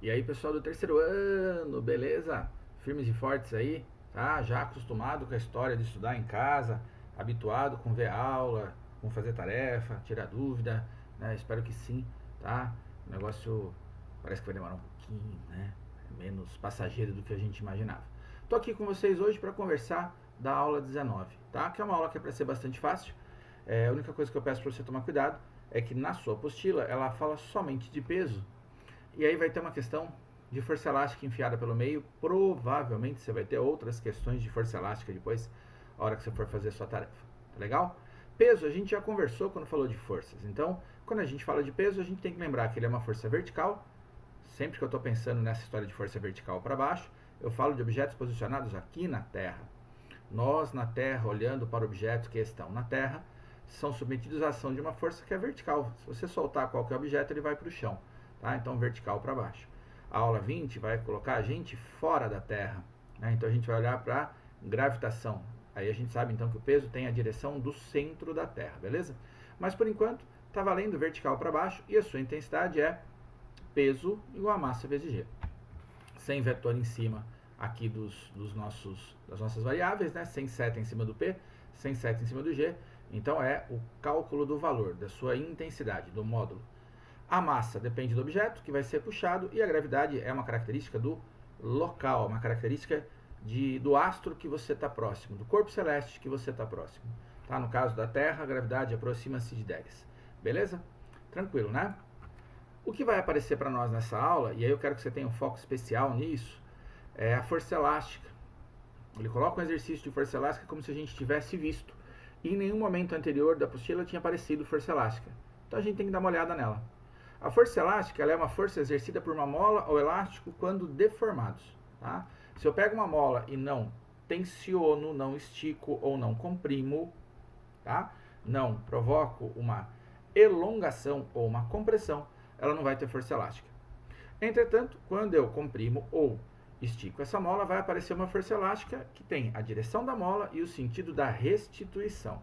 E aí, pessoal do terceiro ano, beleza? Firmes e fortes aí, tá? Já acostumado com a história de estudar em casa, habituado com ver aula, com fazer tarefa, tirar dúvida, né? Espero que sim, tá? O negócio parece que vai demorar um pouquinho, né? É menos passageiro do que a gente imaginava. Tô aqui com vocês hoje para conversar da aula 19, tá? Que é uma aula que é para ser bastante fácil. A única coisa que eu peço para você tomar cuidado é que na sua apostila ela fala somente de peso. E aí vai ter uma questão de força elástica enfiada pelo meio. Provavelmente você vai ter outras questões de força elástica depois, a hora que você for fazer a sua tarefa. Tá legal? Peso, a gente já conversou quando falou de forças. Então, quando a gente fala de peso, a gente tem que lembrar que ele é uma força vertical. Sempre que eu estou pensando nessa história de força vertical para baixo, eu falo de objetos posicionados aqui na Terra. Nós, na Terra, olhando para objetos que estão na Terra, são submetidos à ação de uma força que é vertical. Se você soltar qualquer objeto, ele vai para o chão. Tá? Então, vertical para baixo. A aula 20 vai colocar a gente fora da Terra. Né? Então, a gente vai olhar para gravitação. Aí a gente sabe, então, que o peso tem a direção do centro da Terra, beleza? Mas, por enquanto, está valendo vertical para baixo e a sua intensidade é peso igual a massa vezes G. Sem vetor em cima aqui das nossas variáveis, né? Sem seta em cima do P, sem seta em cima do G. Então, é o cálculo do valor, da sua intensidade, do módulo. A massa depende do objeto que vai ser puxado e a gravidade é uma característica do local, uma característica do astro que você está próximo, do corpo celeste que você está próximo. Tá? No caso da Terra, a gravidade aproxima-se de 10. Beleza? Tranquilo, né? O que vai aparecer para nós nessa aula, e aí eu quero que você tenha um foco especial nisso, é a força elástica. Ele coloca um exercício de força elástica como se a gente tivesse visto. E em nenhum momento anterior da apostila tinha aparecido força elástica. Então a gente tem que dar uma olhada nela. A força elástica ela é uma força exercida por uma mola ou elástico quando deformados. Tá? Se eu pego uma mola e não tensiono, não estico ou não comprimo, tá? Não provoco uma elongação ou uma compressão, ela não vai ter força elástica. Entretanto, quando eu comprimo ou estico essa mola, vai aparecer uma força elástica que tem a direção da mola e o sentido da restituição.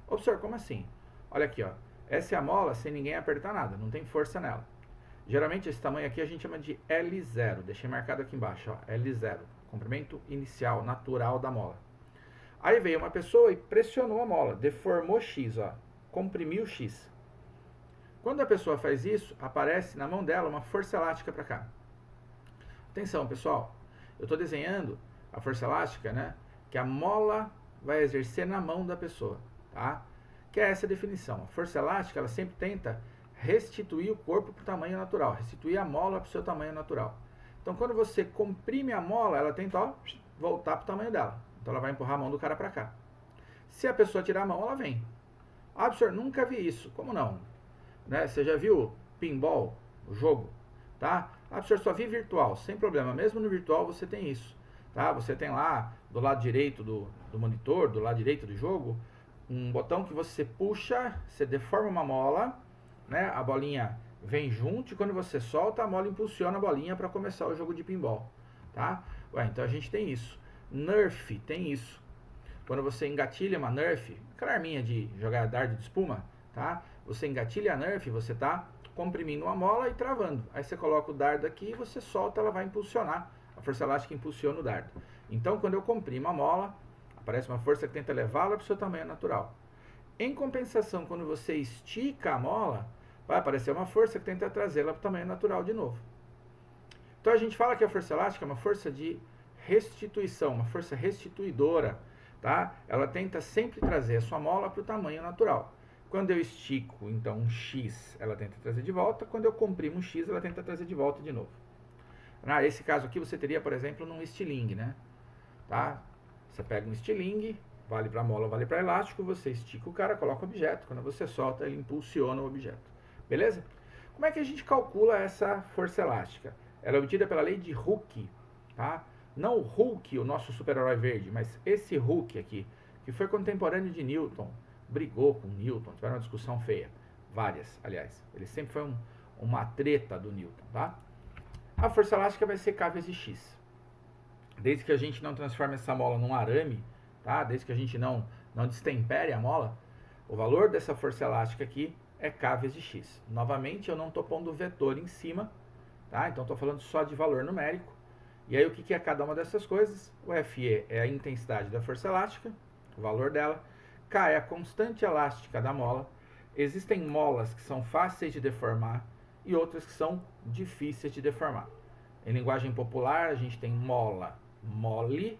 Observe como assim? Olha aqui, ó. Essa é a mola sem ninguém apertar nada, não tem força nela. Geralmente esse tamanho aqui a gente chama de L0. Deixei marcado aqui embaixo, ó, L0, comprimento inicial natural da mola. Aí veio uma pessoa e pressionou a mola, deformou X, ó, comprimiu X. Quando a pessoa faz isso, aparece na mão dela uma força elástica para cá. Atenção, pessoal, eu estou desenhando a força elástica, né, que a mola vai exercer na mão da pessoa, tá? Que é essa definição. A força elástica, ela sempre tenta restituir o corpo para o tamanho natural, restituir a mola para o seu tamanho natural. Então, quando você comprime a mola, ela tenta, ó, voltar para o tamanho dela. Então, ela vai empurrar a mão do cara para cá. Se a pessoa tirar a mão, ela vem. Ah, professor, nunca vi isso. Como não? Né? Você já viu pinball, o jogo? Tá? Ah, professor, só vi virtual. Sem problema. Mesmo no virtual você tem isso. Tá? Você tem lá, do lado direito do monitor, do lado direito do jogo, um botão que você puxa, você deforma uma mola, né? A bolinha vem junto e quando você solta, a mola impulsiona a bolinha para começar o jogo de pinball. Tá? Ué, então a gente tem isso. Nerf tem isso. Quando você engatilha uma Nerf, aquela arminha de jogar dardo de espuma, tá? Você engatilha a Nerf, você está comprimindo uma mola e travando. Aí você coloca o dardo aqui e você solta, ela vai impulsionar. A força elástica impulsiona o dardo. Então, quando eu comprimo a mola, aparece uma força que tenta levá-la para o seu tamanho natural. Em compensação, quando você estica a mola, vai aparecer uma força que tenta trazê-la para o tamanho natural de novo. Então a gente fala que a força elástica é uma força de restituição, uma força restituidora. Tá? Ela tenta sempre trazer a sua mola para o tamanho natural. Quando eu estico, então, um X, ela tenta trazer de volta. Quando eu comprimo um X, ela tenta trazer de volta de novo. Nesse caso aqui, você teria, por exemplo, num estilingue, né? Tá? Você pega um estilingue, vale para mola, vale para elástico, você estica o cara, coloca o objeto. Quando você solta, ele impulsiona o objeto. Beleza? Como é que a gente calcula essa força elástica? Ela é obtida pela lei de Hooke, tá? Não o Hulk, o nosso super-herói verde, mas esse Hooke aqui, que foi contemporâneo de Newton, brigou com Newton, tiveram uma discussão feia, várias, aliás. Ele sempre foi uma treta do Newton, tá? A força elástica vai ser K vezes X. Desde que a gente não transforme essa mola num arame, tá? Desde que a gente não destempere a mola, o valor dessa força elástica aqui é K vezes X. Novamente, eu não estou pondo vetor em cima, tá? Então estou falando só de valor numérico. E aí o que é cada uma dessas coisas? O Fe é a intensidade da força elástica, o valor dela. K é a constante elástica da mola. Existem molas que são fáceis de deformar e outras que são difíceis de deformar. Em linguagem popular, a gente tem mola, mole,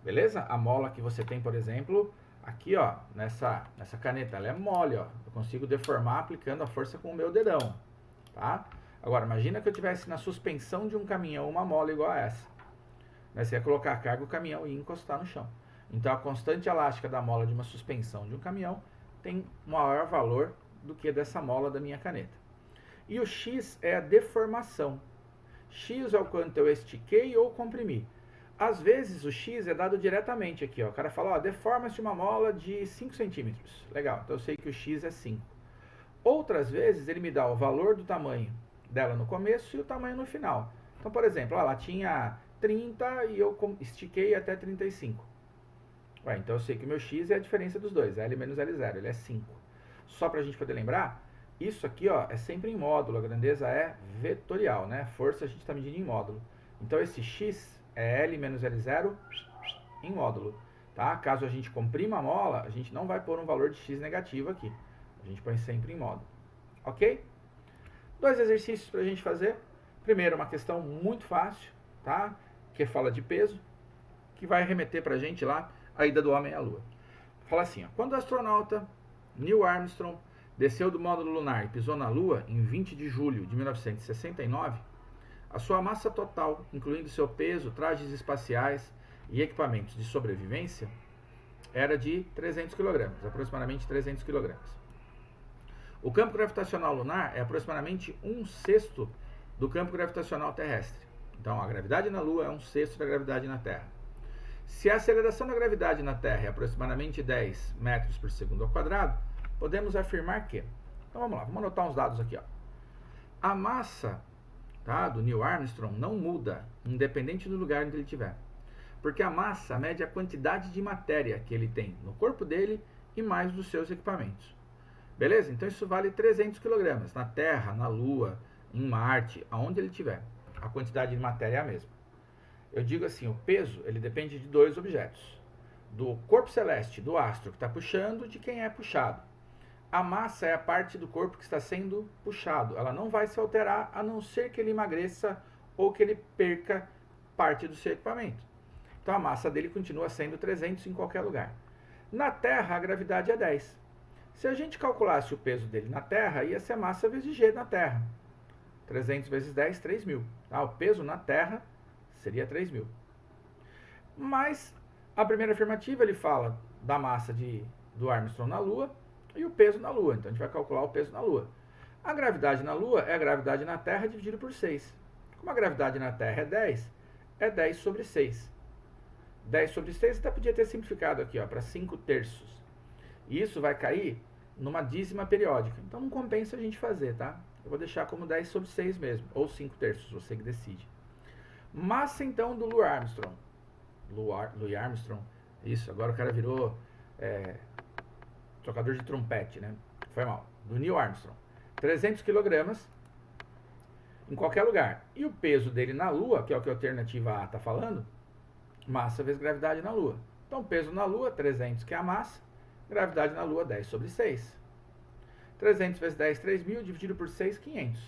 beleza? A mola que você tem, por exemplo, aqui, ó, nessa caneta, ela é mole, ó. Eu consigo deformar aplicando a força com o meu dedão, tá? Agora, imagina que eu tivesse na suspensão de um caminhão uma mola igual a essa. Você ia colocar a carga, o caminhão ia encostar no chão. Então, a constante elástica da mola de uma suspensão de um caminhão tem maior valor do que dessa mola da minha caneta. E o X é a deformação. X é o quanto eu estiquei ou comprimi. Às vezes o X é dado diretamente aqui, ó. O cara fala, ó, deforma-se uma mola de 5 centímetros. Legal, então eu sei que o X é 5. Outras vezes ele me dá o valor do tamanho dela no começo e o tamanho no final. Então, por exemplo, ó, ela tinha 30 e eu estiquei até 35. Ué, então eu sei que o meu X é a diferença dos dois, L menos L0, ele é 5. Só para a gente poder lembrar, isso aqui, ó, é sempre em módulo, a grandeza é vetorial, né? Força a gente está medindo em módulo. Então esse X é L menos L0 em módulo, tá? Caso a gente comprima a mola, a gente não vai pôr um valor de X negativo aqui. A gente põe sempre em módulo, ok? 2 exercícios para a gente fazer. Primeiro, uma questão muito fácil, tá? Que fala de peso, que vai remeter para a gente lá a ida do homem à Lua. Fala assim, ó, quando o astronauta Neil Armstrong desceu do módulo lunar e pisou na Lua em 20 de julho de 1969, a sua massa total, incluindo seu peso, trajes espaciais e equipamentos de sobrevivência, era de 300 kg, aproximadamente 300 kg. O campo gravitacional lunar é aproximadamente 1/6 do campo gravitacional terrestre. Então, a gravidade na Lua é 1/6 da gravidade na Terra. Se a aceleração da gravidade na Terra é aproximadamente 10 metros por segundo ao quadrado, podemos afirmar que... Então vamos lá, vamos anotar uns dados aqui, ó. A massa, tá, do Neil Armstrong não muda, independente do lugar onde ele estiver. Porque a massa mede a quantidade de matéria que ele tem no corpo dele e mais dos seus equipamentos. Beleza? Então isso vale 300 kg na Terra, na Lua, em Marte, aonde ele estiver. A quantidade de matéria é a mesma. Eu digo assim, o peso, ele depende de 2 objetos. Do corpo celeste, do astro que está puxando, de quem é puxado. A massa é a parte do corpo que está sendo puxado. Ela não vai se alterar, a não ser que ele emagreça ou que ele perca parte do seu equipamento. Então a massa dele continua sendo 300 em qualquer lugar. Na Terra, a gravidade é 10. Se a gente calculasse o peso dele na Terra, ia ser massa vezes G na Terra. 300 vezes 10, 3.000. Tá? O peso na Terra seria 3.000. Mas a primeira afirmativa ele fala da massa do Armstrong na Lua e o peso na Lua. Então a gente vai calcular o peso na Lua. A gravidade na Lua é a gravidade na Terra dividido por 6. Como a gravidade na Terra é 10 sobre 6. 10 sobre 6 até podia ter simplificado aqui para 5/3. E isso vai cair numa dízima periódica. Então não compensa a gente fazer, tá? Eu vou deixar como 10 sobre 6 mesmo, ou 5/3, você que decide. Massa então do Louis Armstrong. Louis Armstrong, isso, agora o cara virou tocador de trompete, né? Foi mal. Do Neil Armstrong. 300 kg em qualquer lugar. E o peso dele na Lua, que é o que a alternativa A está falando, massa vezes gravidade na Lua. Então, peso na Lua, 300, que é a massa. Gravidade na Lua, 10 sobre 6. 300 vezes 10, 3.000, dividido por 6, 500.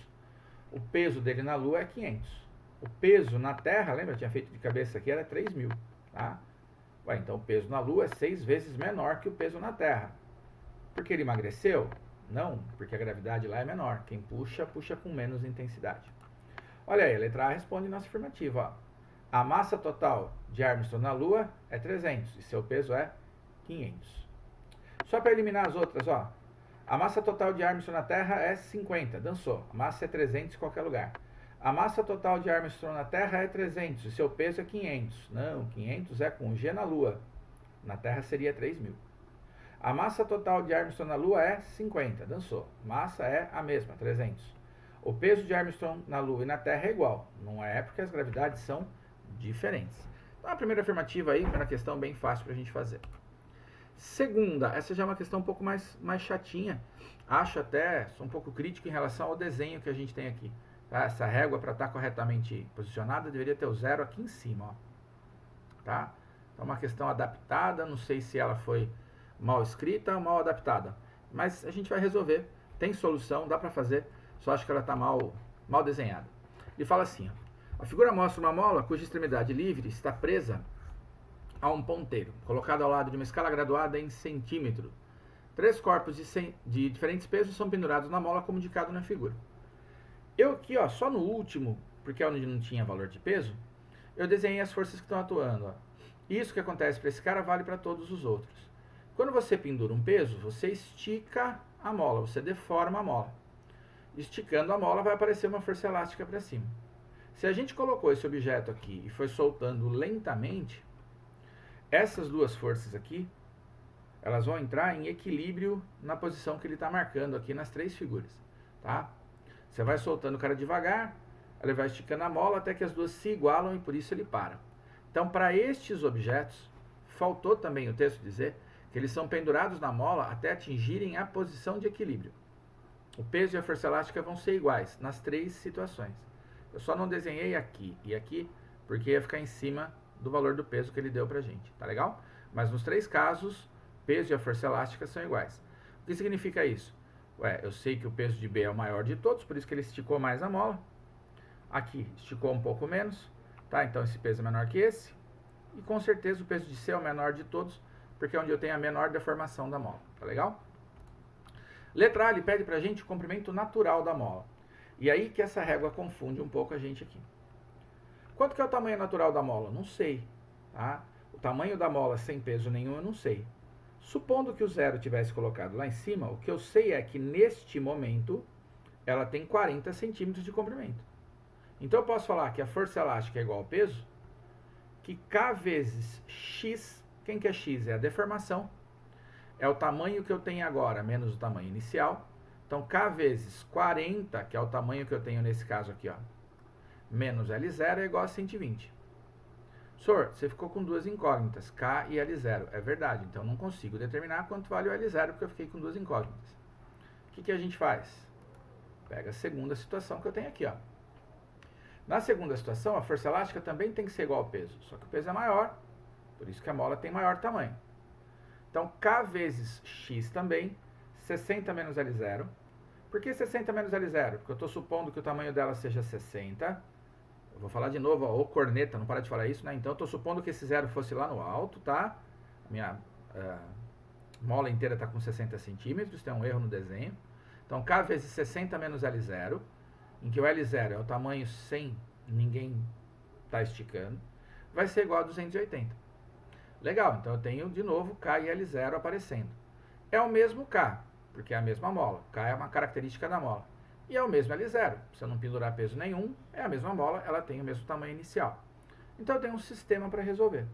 O peso dele na Lua é 500. O peso na Terra, lembra? Eu tinha feito de cabeça aqui, era 3.000. Tá? Ué, então, o peso na Lua é 6 vezes menor que o peso na Terra. Porque ele emagreceu? Não, porque a gravidade lá é menor. Quem puxa, puxa com menos intensidade. Olha aí, a letra A responde nossa afirmativa. Ó. A massa total de Armstrong na Lua é 300 e seu peso é 500. Só para eliminar as outras, ó. A massa total de Armstrong na Terra é 50, dançou. A massa é 300 em qualquer lugar. A massa total de Armstrong na Terra é 300 e seu peso é 500. Não, 500 é com G na Lua. Na Terra seria 3.000. A massa total de Armstrong na Lua é 50, dançou. Massa é a mesma, 300. O peso de Armstrong na Lua e na Terra é igual. Não é porque as gravidades são diferentes. Então a primeira afirmativa aí, primeira questão bem fácil para a gente fazer. Segunda, essa já é uma questão um pouco mais chatinha. Acho até, sou um pouco crítico em relação ao desenho que a gente tem aqui. Tá? Essa régua, para estar corretamente posicionada, deveria ter o 0 aqui em cima. Ó. Tá? Então, uma questão adaptada, não sei se ela foi mal escrita ou mal adaptada. Mas a gente vai resolver. Tem solução, dá para fazer, só acho que ela está mal desenhada. Ele fala assim, ó, a figura mostra uma mola cuja extremidade livre está presa a um ponteiro, colocado ao lado de uma escala graduada em centímetro. 3 corpos de diferentes pesos são pendurados na mola como indicado na figura. Eu aqui, ó, só no último, porque é onde não tinha valor de peso, eu desenhei as forças que estão atuando. Ó. Isso que acontece para esse cara vale para todos os outros. Quando você pendura um peso, você estica a mola, você deforma a mola. Esticando a mola vai aparecer uma força elástica para cima. Se a gente colocou esse objeto aqui e foi soltando lentamente, essas duas forças aqui, elas vão entrar em equilíbrio na posição que ele está marcando aqui nas 3 figuras. Tá? Você vai soltando o cara devagar, ele vai esticando a mola até que as duas se igualam e por isso ele para. Então, para estes objetos, faltou também o texto dizer que eles são pendurados na mola até atingirem a posição de equilíbrio. O peso e a força elástica vão ser iguais nas 3 situações. Eu só não desenhei aqui e aqui porque ia ficar em cima do valor do peso que ele deu pra gente, tá legal? Mas nos 3 casos, o peso e a força elástica são iguais. O que significa isso? Ué, eu sei que o peso de B é o maior de todos, por isso que ele esticou mais a mola. Aqui esticou um pouco menos, tá? Então esse peso é menor que esse. E com certeza o peso de C é o menor de todos, porque é onde eu tenho a menor deformação da mola, tá legal? Letra A, ele pede pra gente o comprimento natural da mola. E aí que essa régua confunde um pouco a gente aqui. Quanto que é o tamanho natural da mola? Não sei, tá? O tamanho da mola sem peso nenhum eu não sei. Supondo que o 0 tivesse colocado lá em cima, o que eu sei é que neste momento ela tem 40 centímetros de comprimento. Então eu posso falar que a força elástica é igual ao peso, que K vezes X, quem que é X? É a deformação. É o tamanho que eu tenho agora, menos o tamanho inicial. Então K vezes 40, que é o tamanho que eu tenho nesse caso aqui, ó, menos L0 é igual a 120. Senhor, você ficou com 2 incógnitas, K e L0. É verdade, então não consigo determinar quanto vale o L0, porque eu fiquei com 2 incógnitas. O que a gente faz? Pega a segunda situação que eu tenho aqui, ó. Na segunda situação, a força elástica também tem que ser igual ao peso, só que o peso é maior, por isso que a mola tem maior tamanho. Então, K vezes X também, 60 menos L0. Por que 60 menos L0? Porque eu estou supondo que o tamanho dela seja 60. Eu vou falar de novo, ó, ô corneta, não para de falar isso, né? Então, eu estou supondo que esse 0 fosse lá no alto, tá? A minha mola inteira está com 60 centímetros, tem um erro no desenho. Então, K vezes 60 menos L0, em que o L0 é o tamanho sem ninguém estar esticando, vai ser igual a 280. Legal, então eu tenho de novo K e L0 aparecendo. É o mesmo K, porque é a mesma mola. K é uma característica da mola. E é o mesmo L0. Se eu não pendurar peso nenhum, é a mesma mola, ela tem o mesmo tamanho inicial. Então eu tenho um sistema para resolver.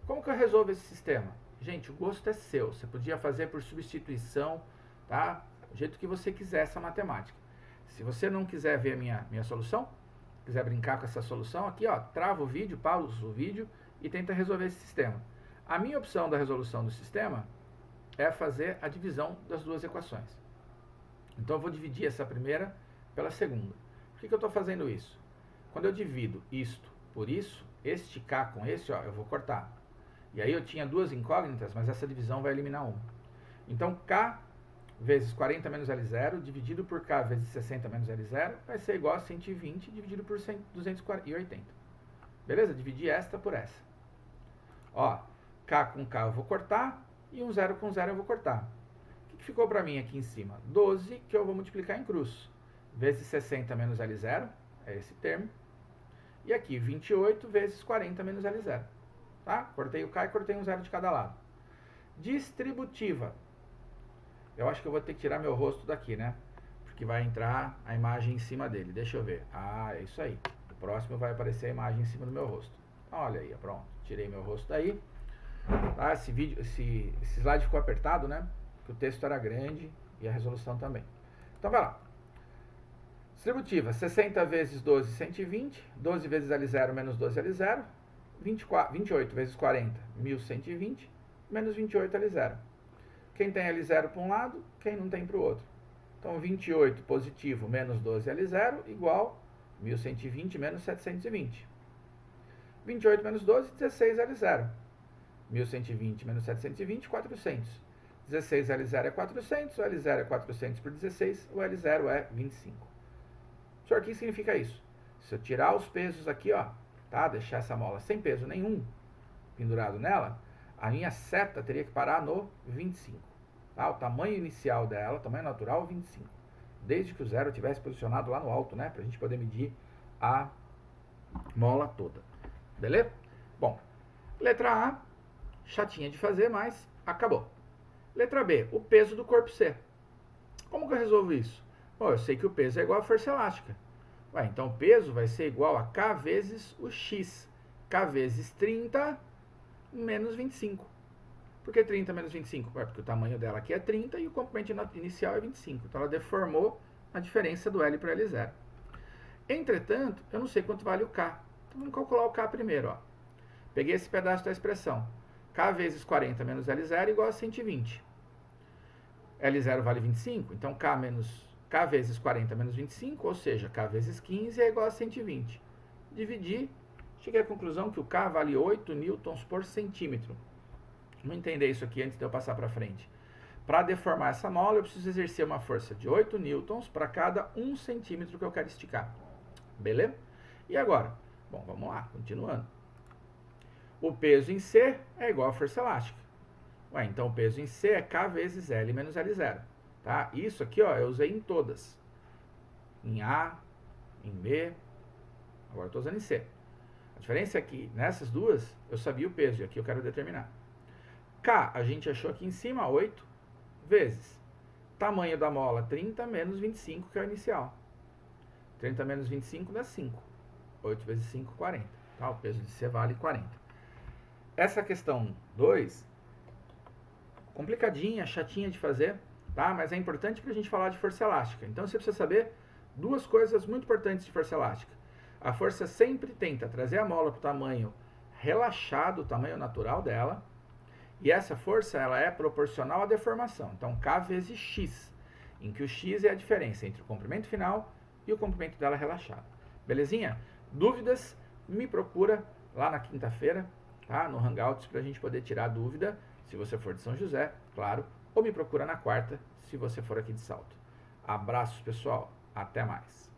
Como que eu resolvo esse sistema? Gente, o gosto é seu. Você podia fazer por substituição, tá? Do jeito que você quiser essa matemática. Se você não quiser ver a minha solução, quiser brincar com essa solução, aqui ó, trava o vídeo, pausa o vídeo e tenta resolver esse sistema. A minha opção da resolução do sistema é fazer a divisão das duas equações. Então eu vou dividir essa primeira pela segunda. Por que eu estou fazendo isso? Quando eu divido isto por isso, este K com esse, ó, eu vou cortar. E aí eu tinha 2 incógnitas, mas essa divisão vai eliminar uma. Então K vezes 40 menos L0 dividido por K vezes 60 menos L0 vai ser igual a 120 dividido por 280. Beleza? Dividi esta por essa. Ó, K com K eu vou cortar e um 0 com 0 eu vou cortar. O que ficou para mim aqui em cima? 12 que eu vou multiplicar em cruz. Vezes 60 menos L0, é esse termo. E aqui 28 vezes 40 menos L0. Tá? Cortei o K e cortei um 0 de cada lado. Distributiva. Eu acho que eu vou ter que tirar meu rosto daqui, né? Porque vai entrar a imagem em cima dele. Deixa eu ver. Ah, é isso aí. No próximo vai aparecer a imagem em cima do meu rosto. Olha aí, pronto. Tirei meu rosto daí. Tá? Esse slide ficou apertado, né? Porque o texto era grande e a resolução também. Então vai lá. Distributiva, 60 vezes 12, 120. 12 vezes L0 menos 12 L0. 28 vezes 40, 1120. Menos 28 L0. Quem tem L0 para um lado, quem não tem para o outro. Então 28 positivo menos 12 L0 igual 1120 menos 720. 28 menos 12, 16L0. 1120 menos 720, 400. 16L0 é 400, o L0 é 400 por 16, o L0 é 25. Senhor, o que significa isso? Se eu tirar os pesos aqui, ó, tá? Deixar essa mola sem peso nenhum pendurado nela, a minha seta teria que parar no 25. Tá? O tamanho inicial dela, tamanho natural, 25. Desde que o zero estivesse posicionado lá no alto, né? Pra gente poder medir a mola toda. Beleza? Bom, letra A, chatinha de fazer, mas acabou. Letra B, o peso do corpo C. Como que eu resolvo isso? Bom, eu sei que o peso é igual à força elástica. Ué, então o peso vai ser igual a K vezes o X. K vezes 30 menos 25. Por que 30 menos 25? Ué, porque o tamanho dela aqui é 30 e o comprimento inicial é 25. Então ela deformou a diferença do L para L0. Entretanto, eu não sei quanto vale o K. Então vamos calcular o K primeiro. Ó. Peguei esse pedaço da expressão. K vezes 40 menos L0 igual a 120. L0 vale 25, então K vezes 40 menos 25, ou seja, K vezes 15 é igual a 120. Dividi, cheguei à conclusão que o K vale 8 newtons por centímetro. Vamos entender isso aqui antes de eu passar para frente. Para deformar essa mola, eu preciso exercer uma força de 8 newtons para cada 1 centímetro que eu quero esticar. Beleza? E agora? Bom, vamos lá, continuando. O peso em C é igual à força elástica. Ué, então o peso em C é K vezes L menos L0. Tá? Isso aqui ó, eu usei em todas. Em A, em B, agora estou usando em C. A diferença é que nessas duas eu sabia o peso e aqui eu quero determinar. K a gente achou aqui em cima 8 vezes tamanho da mola 30 menos 25, que é o inicial. 30 menos 25 dá 5. 8 vezes 5, 40. Tá? O peso de C vale 40. Essa questão 2, complicadinha, chatinha de fazer, tá? Mas é importante para a gente falar de força elástica. Então você precisa saber duas coisas muito importantes de força elástica. A força sempre tenta trazer a mola para o tamanho relaxado, o tamanho natural dela, e essa força ela é proporcional à deformação. Então K vezes X, em que o X é a diferença entre o comprimento final e o comprimento dela relaxado. Belezinha? Dúvidas? Me procura lá na quinta-feira, tá? No Hangouts, para a gente poder tirar dúvida, se você for de São José, claro, ou me procura na quarta, se você for aqui de Salto. Abraços, pessoal. Até mais.